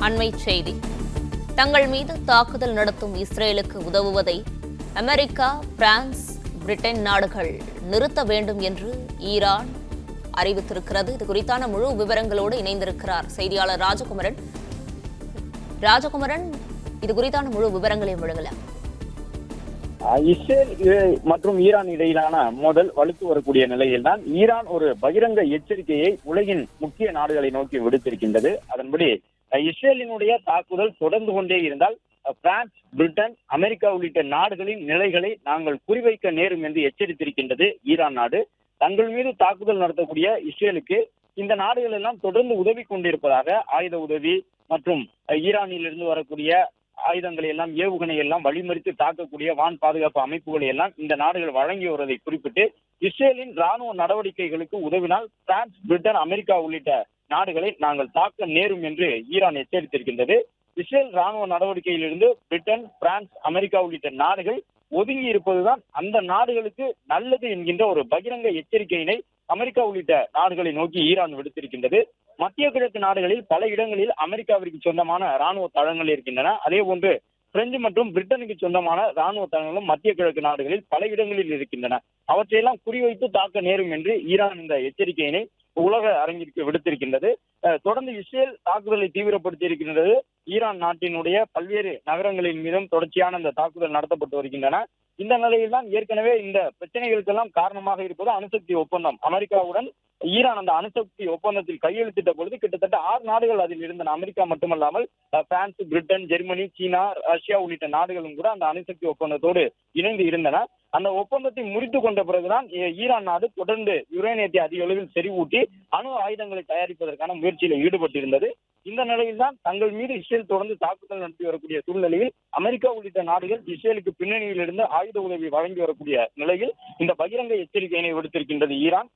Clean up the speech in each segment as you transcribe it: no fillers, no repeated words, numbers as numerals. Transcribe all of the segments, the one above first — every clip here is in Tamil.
அண்மைச் செய்தி. தங்கள் மீது தாக்குதல் நடத்தும் இஸ்ரேலுக்கு உதவுவதை அமெரிக்கா, பிரான்ஸ், பிரிட்டன் நாடுகள் நிறுத்த வேண்டும் என்று ஈரான் அறிவித்திருக்கிறது. இது குறித்தான முழு விவரங்களோடு இணைந்திருக்கிறார் செய்தியாளர் ராஜகுமரன். இது குறித்தான முழு விவரங்களையும் வழங்கலாம். இஸ்ரேல் மற்றும் ஈரான் இடையிலான மோதல் வலுத்து வரக்கூடிய நிலையில்தான் ஈரான் ஒரு பகிரங்க எச்சரிக்கையை உலகின் முக்கிய நாடுகளை நோக்கி விடுத்திருக்கின்றது. அதன்படி இஸ்ரேலினுடைய தாக்குதல் தொடர்ந்து கொண்டே இருந்தால் பிரான்ஸ், பிரிட்டன், அமெரிக்கா உள்ளிட்ட நாடுகளின் நிலைகளை நாங்கள் குறிவைக்க நேரும் என்று எச்சரித்திருக்கின்றது ஈரான் நாடு. தங்கள் மீது தாக்குதல் நடத்தக்கூடிய இஸ்ரேலுக்கு இந்த நாடுகள் எல்லாம் தொடர்ந்து உதவி கொண்டிருப்பதாக ஆயுத உதவி மற்றும் ஈரானில் இருந்து வரக்கூடிய ஆயுதங்களை எல்லாம், ஏவுகணை எல்லாம் வழிமறித்து தாக்கக்கூடிய வான் பாதுகாப்பு அமைப்புகளை எல்லாம் இந்த நாடுகள் வழங்கி வருவதை குறிப்பிட்டு இஸ்ரேலின் ராணுவ நடவடிக்கைகளுக்கு உதவினால் பிரான்ஸ், பிரிட்டன், அமெரிக்கா உள்ளிட்ட நாடுகளை நாங்கள் தாக்க நேரும் என்று ஈரான் எச்சரித்திருக்கின்றது. இஸ்ரேல் ராணுவ நடவடிக்கையிலிருந்து பிரிட்டன், பிரான்ஸ், அமெரிக்கா உள்ளிட்ட நாடுகள் ஒதுங்கி இருப்பதுதான் அந்த நாடுகளுக்கு நல்லது என்கின்ற ஒரு பகிரங்க எச்சரிக்கையினை அமெரிக்கா உள்ளிட்ட நாடுகளை நோக்கி ஈரான் விடுத்திருக்கின்றது. மத்திய கிழக்கு நாடுகளில் பல இடங்களில் அமெரிக்காவிற்கு சொந்தமான ராணுவ தளங்கள் இருக்கின்றன. அதே போன்று பிரெஞ்சு மற்றும் பிரிட்டனுக்கு சொந்தமான ராணுவ தளங்களும் மத்திய கிழக்கு நாடுகளில் பல இடங்களில் இருக்கின்றன. அவற்றையெல்லாம் குறிவைத்து தாக்க நேரும் என்று ஈரான் இந்த எச்சரிக்கையினை உலக அரங்கிற்கு விடுத்திருக்கின்றது. தொடர்ந்து இஸ்ரேல் தாக்குதலை தீவிரப்படுத்தி இருக்கின்றது. ஈரான் நாட்டினுடைய பல்வேறு நகரங்களின் மீதும் தொடர்ச்சியான இந்த தாக்குதல் நடத்தப்பட்டு வருகின்றன. இந்த நிலையில் தான் ஏற்கனவே இந்த பிரச்சனைகளுக்கெல்லாம் காரணமாக இருப்பது அணுசக்தி ஒப்பந்தம். அமெரிக்காவுடன் ஈரான் அந்த அணுசக்தி ஒப்பந்தத்தில் கையெழுத்திட்ட பொழுது கிட்டத்தட்ட 6 நாடுகள் அதில் இருந்தன. அமெரிக்கா மட்டுமல்லாமல் பிரான்ஸ், பிரிட்டன், ஜெர்மனி, சீனா, ரஷ்யா உள்ளிட்ட நாடுகளும் கூட அந்த அணுசக்தி ஒப்பந்தத்தோடு இணைந்து இருந்தன. அந்த ஒப்பந்தத்தை முறித்து கொண்ட பிறகுதான் ஈரான் நாடு தொடர்ந்து யுரேனியத்தை அதிக அளவில் செறிவூட்டி அணு ஆயுதங்களை தயாரிப்பதற்கான முயற்சியில் ஈடுபட்டிருந்தது. இந்த நிலையில் தான் தங்கள் மீது இஸ்ரேல் தொடர்ந்து தாக்குதல் நடத்தி வரக்கூடிய சூழ்நிலையில் அமெரிக்கா உள்ளிட்ட நாடுகள் இஸ்ரேலுக்கு பின்னணியில் இருந்து ஆயுத உதவி வழங்கி வரக்கூடிய நிலையில் இந்த பகிரங்க எச்சரிக்கையினை விடுத்திருக்கின்றது ஈரான்.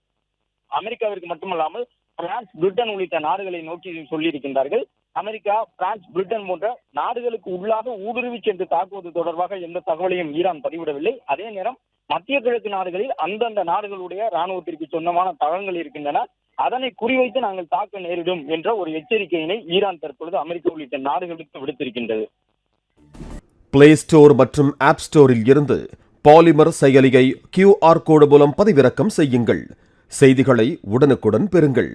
அமெரிக்காவிற்கு மட்டுமல்லாமல் பிரான்ஸ், பிரிட்டன் உள்ளிட்ட நாடுகளை நோக்கி சொல்லியிருக்கின்றார்கள். அமெரிக்கா, பிரான்ஸ், பிரிட்டன் போன்ற நாடுகளுக்கு உள்ளாக ஊடுருவி சென்று தாக்குவது தொடர்பாக எந்த தகவலையும் ஈரான் பதிவிடவில்லை. அதே நேரம் மத்திய கிழக்கு நாடுகளில் அந்தந்த நாடுகளுடைய ராணுவத்திற்கு சொந்தமான தளங்கள் இருக்கின்றன. அதனை குறிவைத்து நாங்கள் தாக்க நேரிடும் என்ற ஒரு எச்சரிக்கையினை ஈரான் தற்பொழுது அமெரிக்கா உள்ளிட்ட நாடுகளுக்கு விடுத்திருக்கின்றது. பிளே ஸ்டோர் மற்றும் ஆப் ஸ்டோரில் இருந்து பாலிமர் செயலியை QR கோடு மூலம் பதிவிறக்கம் செய்யுங்கள். செய்திகளை உடனுக்குடன் பெறுங்கள்.